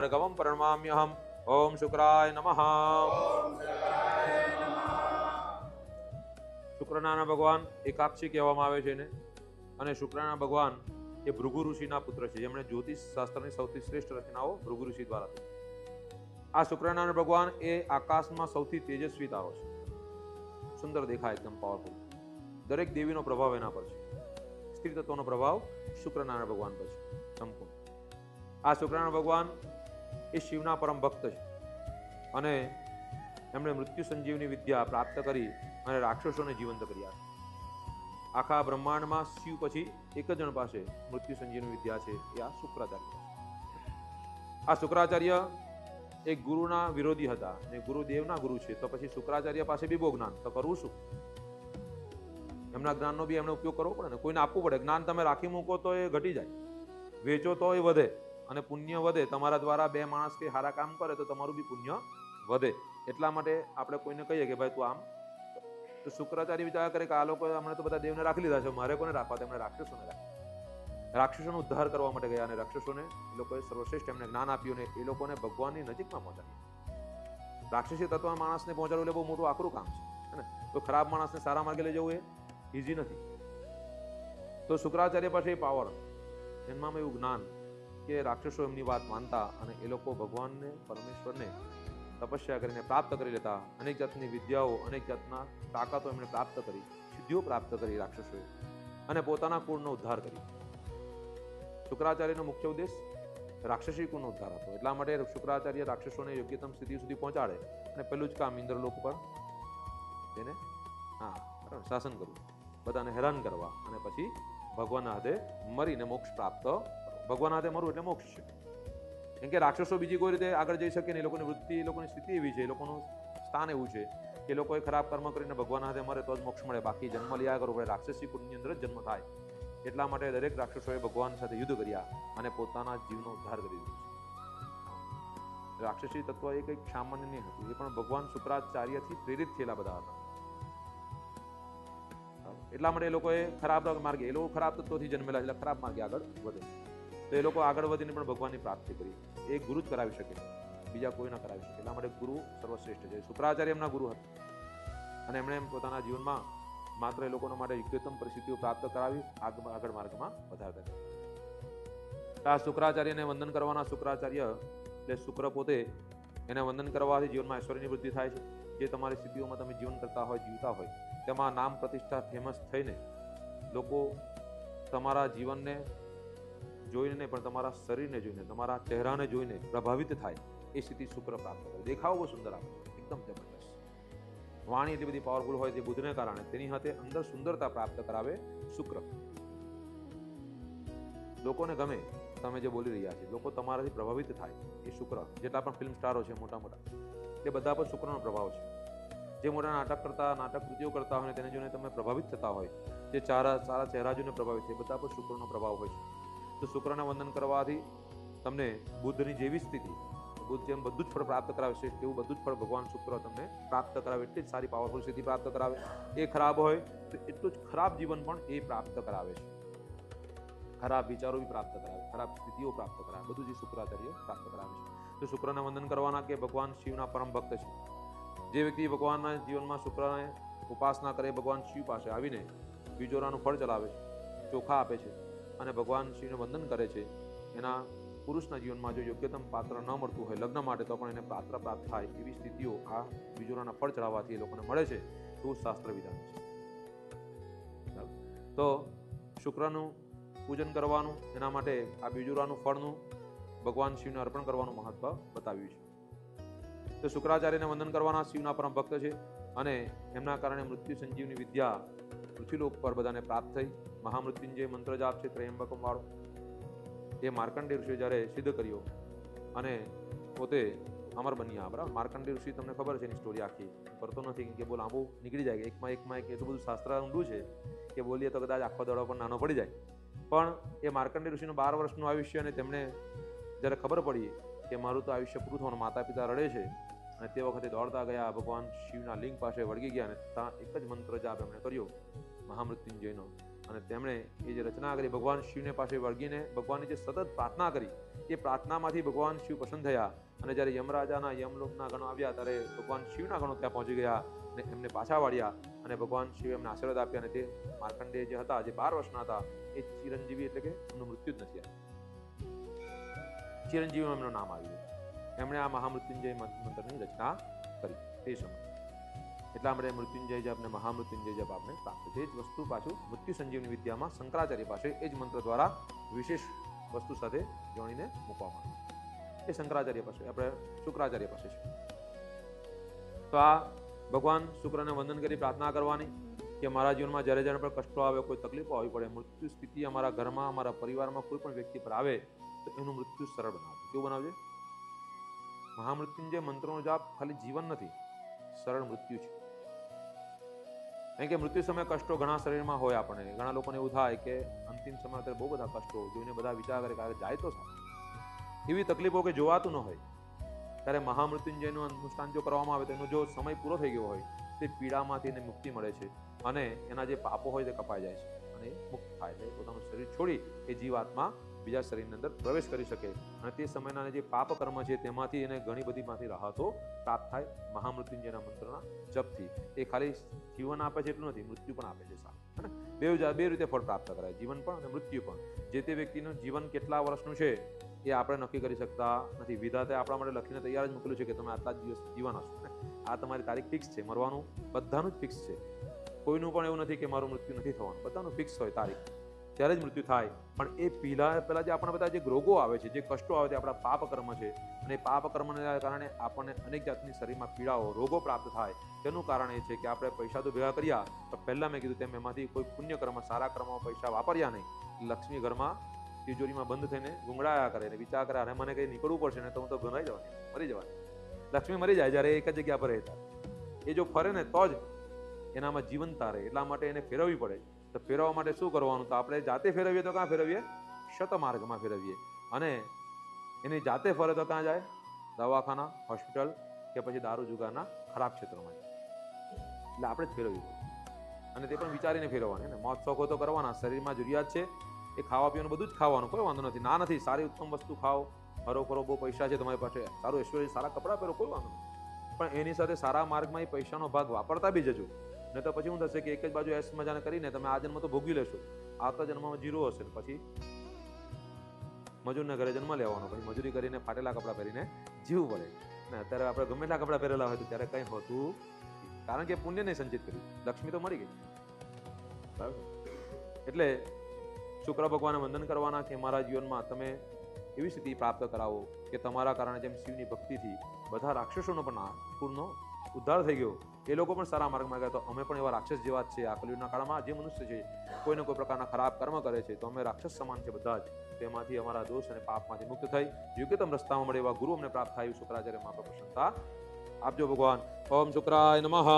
ભર્ગવં પરમામ્યહમ. ઓમ શુક્રાય નમઃ. શુક્રનારાયણ ભગવાન એકાક્ષી કહેવામાં આવે છે એને, અને શુક્રનારાયણ ભગવાન એ ભૃગુ ઋષિના પુત્ર છે, જેમણે જ્યોતિષ શાસ્ત્રની સૌથી શ્રેષ્ઠ રચનાઓ ભૃગુ ઋષિ દ્વારા થઈ. આ શુક્રનારાયણ ભગવાન એ આકાશમાં સૌથી તેજસ્વી તારો છે. સુંદર દેખાય, એકદમ પાવરફુલ. દરેક દેવીનો પ્રભાવ એના પર છે. સ્ત્રી તત્વનો પ્રભાવ શુક્રનારાયણ ભગવાન પર છે સંપૂર્ણ. આ શુક્રનારાયણ ભગવાન એ શિવના પરમ ભક્ત છે, અને એમણે મૃત્યુ સંજીવની વિદ્યા પ્રાપ્ત કરી અને રાક્ષસોને જીવંત કર્યા. આખા બ્રહ્માંડમાં શિવ પછી એક જ જણ પાસે મૃત્યુ સંજીવની વિદ્યા છે, એ આ શુક્રાચાર્ય. આ શુક્રાચાર્ય એક ગુરુના વિરોધી હતા, અને ગુરુદેવના ગુરુ છે, તો પછી શુક્રાચાર્ય પાસે બી બહુ જ્ઞાન, તો કરવું શું? એમના જ્ઞાનનો બી એમણે ઉપયોગ કરવો પડે ને, કોઈને આપવું પડે. જ્ઞાન તમે રાખી મૂકો તો એ ઘટી જાય, વેચો તો એ વધે, અને પુણ્ય વધે. તમારા દ્વારા બે માણસ કે સારા કામ કરે તો તમારું બી પુણ્ય વધે. એટલા માટે આપણે કોઈને કહીએ કે ભાઈ તું આમ, તો શુક્રાચાર્ય વિચાર કરે કે આ લોકો હમણાં તો બધા દેવને રાખી લીધા છે, મારે કોને રાખવા? તેમણે રાક્ષસોને રાખ્યા. રાક્ષસોનો ઉદ્ધાર કરવા માટે ગયા, અને રાક્ષસોને એ લોકોએ સર્વશ્રેષ્ઠ એમને જ્ઞાન આપ્યું, ને એ લોકોને ભગવાનની નજીકમાં પહોંચાડ્યા. રાક્ષસી તત્વના માણસને પહોંચાડવું એટલે બહુ મોટું આકરું કામ છે ને. તો ખરાબ માણસને સારા માર્ગે લઈ જવું એ ઇઝી નથી. તો શુક્રાચાર્ય પાસે એ પાવર, એમનામાં એવું જ્ઞાન કે રાક્ષસો એમની વાત માનતા, અને એ લોકો ભગવાનને, પરમેશ્વરને તપસ્યા કરીને પ્રાપ્ત કરી લેતા. અનેક જાતની વિદ્યાઓ, અનેક જાતના તાકાતો એમણે પ્રાપ્ત કરી, સિદ્ધિઓ પ્રાપ્ત કરી રાક્ષસોએ, અને પોતાના કુળનો ઉદ્ધાર કરી. શુક્રાચાર્યનો મુખ્ય ઉદ્દેશ રાક્ષસી કુળનો ઉદ્ધાર હતો. એટલા માટે શુક્રાચાર્ય રાક્ષસોને યોગ્યતમ સ્થિતિ સુધી પહોંચાડે, અને પેલું જ કામ ઇન્દ્રલોક પર તેને શાસન કરવું, બધાને હેરાન કરવા, અને પછી ભગવાનના હાથે મરીને મોક્ષ પ્રાપ્ત. ભગવાન હાથે મરવું એટલે મોક્ષ છે. કેમ કે રાક્ષસો બીજી કોઈ રીતે આગળ જઈ શકે નહીં. એ લોકોની વૃત્તિ, એ લોકોની સ્થિતિ એવી છે, એ લોકોનું સ્થાન એવું છે કે લોકોએ ખરાબ કર્મ કરીને ભગવાન હાથે મરે તો જ મોક્ષ મળે, બાકી જન્મ લ્યા કરવો પડે. રાક્ષસી કુળની અંદર જ જન્મ થાય. એટલા માટે દરેક રાક્ષસોએ ભગવાન સાથે યુદ્ધ કર્યા, અને પોતાના જીવનો ઉદ્ધાર કરી દીધો. રાક્ષસી તત્વ એ કંઈક સામાન્ય નહીં હતું, એ પણ ભગવાન શુક્રાચાર્યથી પ્રેરિત થયેલા બધા હતા. એટલા માટે એ લોકોએ ખરાબ માર્ગે, એ લોકો ખરાબ તત્વોથી જન્મેલા, એટલે ખરાબ માર્ગે આગળ વધે. તો એ લોકો આગળ વધીને પણ ભગવાનની પ્રાપ્તિ કરી. એ ગુરુ જ કરાવી શકે, બીજા કોઈ ના કરાવી શકે. એટલા માટે ગુરુ સર્વશ્રેષ્ઠ છે. શુક્રાચાર્ય એમના ગુરુ હતા, અને એમણે પોતાના જીવનમાં માત્ર એ લોકોના માટે યોગ્યતમ પરિસ્થિતિઓ પ્રાપ્ત કરાવી, આગળ માર્ગમાં વધારતા ગયા. આ શુક્રાચાર્યને વંદન કરવાના. શુક્રાચાર્ય એટલે શુક્ર પોતે, એને વંદન કરવાથી જીવનમાં ઐશ્વર્યની વૃદ્ધિ થાય છે. જે તમારી સ્થિતિઓમાં તમે જીવન કરતા હોય, જીવતા હોય, તેમાં નામ પ્રતિષ્ઠા ફેમસ થઈને લોકો તમારા જીવનને જોઈને નહીં, પણ તમારા શરીરને જોઈને, તમારા ચહેરાને જોઈને પ્રભાવિત થાય, એ સ્થિતિ શુક્ર પ્રાપ્ત કરે. દેખાવ બહુ સુંદર આપે, એકદમ જબરદસ્ત. વાણી એટલી બધી પાવરફુલ હોય તે બુધને કારણે, તેની સાથે અંદર સુંદરતા પ્રાપ્ત કરાવે શુક્ર. લોકોને ગમે તમે જે બોલી રહ્યા છે, લોકો તમારાથી પ્રભાવિત થાય, એ શુક્ર. જેટલા પણ ફિલ્મ સ્ટારો છે મોટા મોટા, તે બધા પર શુક્રનો પ્રભાવ છે. જે મોટા નાટક કરતા, નાટક કૃતિઓ કરતા હોય, તેને જોઈને તમે પ્રભાવિત થતા હોય, જે સારા ચહેરા જોઈને પ્રભાવિત છે, બધા પર શુક્રનો પ્રભાવ હોય છે. તો શુક્રને વંદન કરવાથી તમને બુદ્ધની જેવી સ્થિતિ, બુદ્ધ જેમ બધું જ ફળ પ્રાપ્ત કરાવે છે, એવું બધું જ ફળ ભગવાન શુક્ર તમને પ્રાપ્ત કરાવે. એટલી જ સારી પાવરફુલ સ્થિતિ પ્રાપ્ત કરાવે. એ ખરાબ હોય તો એટલું જ ખરાબ જીવન પણ એ પ્રાપ્ત કરાવે છે. ખરાબ વિચારો બી પ્રાપ્ત કરાવે, ખરાબ સ્થિતિઓ પ્રાપ્ત કરાવે, બધું જ શુક્રાચાર્ય પ્રાપ્ત કરાવે છે. તો શુક્રને વંદન કરવાના, કે ભગવાન શિવના પરમ ભક્ત છે. જે વ્યક્તિ ભગવાનના જીવનમાં શુક્રને ઉપાસના કરે, ભગવાન શિવ પાસે આવીને બીજોરાનું ફળ ચલાવે છે, ચોખા આપે છે, અને ભગવાન શિવને વંદન કરે છે, એના પુરુષના જીવનમાં જો યોગ્યતમ પાત્ર ન મળતું હોય લગ્ન માટે, તો પણ એને પાત્ર પ્રાપ્ત થાય એવી સ્થિતિઓ આ બીજોરાના ફળ ચડાવવાથી એ લોકોને મળે છે. એવું શાસ્ત્ર વિધાન છે. તો શુક્રનું પૂજન કરવાનું, એના માટે આ બીજોરાનું ફળનું ભગવાન શિવને અર્પણ કરવાનું મહત્વ બતાવ્યું છે. તો શુક્રાચાર્યને વંદન કરવાના. શિવના પરમ ભક્ત છે, અને એમના કારણે મૃત્યુ સંજીવની વિદ્યા પૃથ્વીલોક પર બધાને પ્રાપ્ત થઈ. મહામૃત્યુંજય મંત્ર જાપ છે, ત્રયંબકમ વાળો, એ માર્કંડેય ઋષિએ જ્યારે સિદ્ધ કર્યો, અને પોતે અમર બન્યા. બરાબર, માર્કંડેય ઋષિ તમને ખબર છે એની સ્ટોરી આખી, કરતો નથી કે બોલ આંબુ નીકળી જાય, એકમાં એક એટલું બધું શાસ્ત્ર ઊંડું છે કે બોલીએ તો કદાચ આખો દડો પણ નાનો પડી જાય. પણ એ માર્કંડેય ઋષિનું 12 વર્ષનું આયુષ્ય, અને તેમને જ્યારે ખબર પડી કે મારું તો આયુષ્ય પૂરું થવાનું, માતા પિતા રડે છે, અને તે વખતે દોડતા ગયા ભગવાન શિવના લિંગ પાસે વળગી ગયા, અને ત્યાં એક જ મંત્ર જાપ એમણે કર્યો મહામૃત્યુંજયનો, અને તેમણે એ જે રચના કરી ભગવાન શિવને પાસે વળગીને ભગવાનની જે સતત પ્રાર્થના કરી એ પ્રાર્થનામાંથી ભગવાન શિવ પસંદ થયા અને જ્યારે યમરાજાના યમલોકના ગણો આવ્યા ત્યારે ભગવાન શિવના ગણો ત્યાં પહોંચી ગયા અને એમને પાછા વાળ્યા અને ભગવાન શિવે એમને આશીર્વાદ આપ્યા અને તે માર્કંડેય જે હતા જે 12 વર્ષના હતા એ ચિરંજીવી એટલે કે એમનું મૃત્યુ જ નથી આવ્યું. ચિરંજીવી એમનું નામ આવ્યું. એમણે આ મહામૃત્યુંજય મંત્રની રચના કરી તે સમય. એટલા માટે મૃત્યુંજય જપ ને મહામૃત્યુંજય જપ આપણે પ્રાપ્ત છે. જ વસ્તુ પાછું મૃત્યુ સંજીવની વિદ્યામાં શંકરાચાર્ય પાસે એ જ મંત્ર દ્વારા વિશેષ વસ્તુ સાથે જોડીને મૂકવામાં આવે. એ શંકરાચાર્ય પાસે આપણે શુક્રાચાર્ય પાસે છે. તો આ ભગવાન શુક્રને વંદન કરી પ્રાર્થના કરવાની કે મારા જીવનમાં જ્યારે જ્યારે પણ કષ્ટો આવે, કોઈ તકલીફો આવી પડે, મૃત્યુ સ્થિતિ અમારા ઘરમાં અમારા પરિવારમાં કોઈ પણ વ્યક્તિ પર આવે તો એનું મૃત્યુ સરળ બનાવજો. કેવું બનાવજો? મહામૃત્યુંજય મંત્રનો જાપ ખાલી જીવન નથી, સરળ મૃત્યુ છે. કારણ કે મૃત્યુ સમયે કષ્ટો ઘણા શરીરમાં હોય. આપણે ઘણા લોકોને એવું થાય કે અંતિમ સમય અત્યારે બહુ બધા કષ્ટો જોઈને બધા વિચાર કરે કે જાય તો સારું. એવી તકલીફો કે જોવાતું ન હોય ત્યારે મહામૃત્યુંજયનું અનુષ્ઠાન જો કરવામાં આવે તો એનો જો સમય પૂરો થઈ ગયો હોય તે પીડામાંથી એને મુક્તિ મળે છે અને એના જે પાપો હોય તે કપાઈ જાય છે અને મુક્ત થાય છે. પોતાનું શરીર છોડી એ જીવાત્મા બીજા શરીરની અંદર પ્રવેશ કરી શકે અને તે સમયના જે પાપ કર્મ છે તેમાંથી એને ઘણી બધીમાંથી રાહતો પ્રાપ્ત થાય મહામૃત્યુંજયના મંત્રના જપથી. એ ખાલી જીવન આપે છે એટલું નથી, મૃત્યુ પણ આપે છે. સારું, બે રીતે ફળ પ્રાપ્ત કરાય, જીવન પણ અને મૃત્યુ પણ. જે તે વ્યક્તિનું જીવન કેટલા વર્ષનું છે એ આપણે નક્કી કરી શકતા નથી. વિધાતે આપણા માટે લખીને તૈયાર જ મૂકેલું છે કે તમે આટલા જ દિવસ જીવવાના છો. આ તમારી તારીખ ફિક્સ છે, મરવાનું બધાનું જ ફિક્સ છે. કોઈનું પણ એવું નથી કે મારું મૃત્યુ નથી થવાનું, બધાનું ફિક્સ હોય તારીખ, ત્યારે જ મૃત્યુ થાય. પણ એ પહેલા જે આપણા બધા જે રોગો આવે છે, જે કષ્ટો આવે છે, આપણા પાપ કર્મ છે અને પાપ કર્મને કારણે આપણને અનેક જાતની શરીરમાં પીડાઓ, રોગો પ્રાપ્ત થાય. તેનું કારણ એ છે કે આપણે પૈસા તો ભેગા કર્યા પણ પહેલા મેં કીધું તેમ એમાંથી કોઈ પુણ્ય કર્મ, સારા કર્મમાં પૈસા વાપર્યા નહીં. લક્ષ્મી ઘરમાં તિજોરીમાં બંધ થઈને ગુંગળાયા કરે અને વિચાર કરે અરે મને કંઈ નીકળવું પડશે ને તો હું તો ગણાઈ જવાની, મરી જવાની. લક્ષ્મી મરી જાય જ્યારે એક જ જગ્યા પર રહેતા. એ જો ફરે ને તો જ એનામાં જીવનતા રહે. એટલા માટે એને ફેરવવી પડે. તો ફેરવવા માટે શું કરવાનું? તો આપણે જાતે ફેરવીએ તો ક્યાં ફેરવીએ? શતમાર્ગમાં ફેરવીએ. અને એની જાતે ફરે તો ક્યાં જાય? દવાખાના, હોસ્પિટલ કે પછી દારૂ જુગારના ખરાબ ક્ષેત્રમાં જાય. એટલે આપણે જ ફેરવવી પડે અને તે પણ વિચારીને ફેરવવાની. ને મોજ શોખો તો કરવાના, શરીરમાં જરૂરિયાત છે એ ખાવા પીવાનું બધું જ ખાવાનું, કોઈ વાંધો નથી. ના નથી, સારી ઉત્તમ વસ્તુ ખાઓ, ફરો ફરો, બહુ પૈસા છે તમારી પાસે, સારું ઐશ્વર્ય, સારા કપડાં પહેરો, કોઈ વાંધો નથી. પણ એની સાથે સારા માર્ગમાં એ પૈસાનો ભાગ વાપરતા બી જજો. ને તો પછી શું થશે કે એક જ બાજુ એસ મજાને કરીને તમે આ જન્મ તો ભોગવી લેશો, આવતા જન્મમાં જીરો હશે. પછી મજૂરના ઘરે જન્મ લેવાનો, પછી મજૂરી કરીને ફાટેલા કપડાં પહેરીને જીવવું પડે. ને અત્યારે આપણે ગમે એટલા કપડાં પહેરેલા હોય તો ત્યારે કંઈ હોતું, કારણ કે પુણ્ય નહીં સંચિત કર્યું, લક્ષ્મી તો મળી ગઈ. બરાબર. એટલે શુક્ર ભગવાનને વંદન કરવાના કે મારા જીવનમાં તમે એવી સ્થિતિ પ્રાપ્ત કરાવો કે તમારા કારણે જેમ શિવની ભક્તિથી બધા રાક્ષસોનો પણ પૂરનો ઉદ્ધાર થઈ ગયો, એ લોકો પણ સારા માર્ગમાં ગયા. તો અમે પણ એવા રાક્ષસ જેવા જ છે. આ કલિયુગના કાળમાં જે મનુષ્ય છે કોઈને કોઈ પ્રકારના ખરાબ કર્મ કરે છે તો અમે રાક્ષસ સમાન છે બધા જ. તેમાંથી અમારા દોષ અને પાપમાંથી મુક્ત થઈ યોગ્યતમ રસ્તામાં મળે એવા ગુરુ અમને પ્રાપ્ત થાય. શુક્રાચાર્ય મા પ્રસન્નતા આપજો ભગવાન. ઓમ શુક્રાય નમઃ.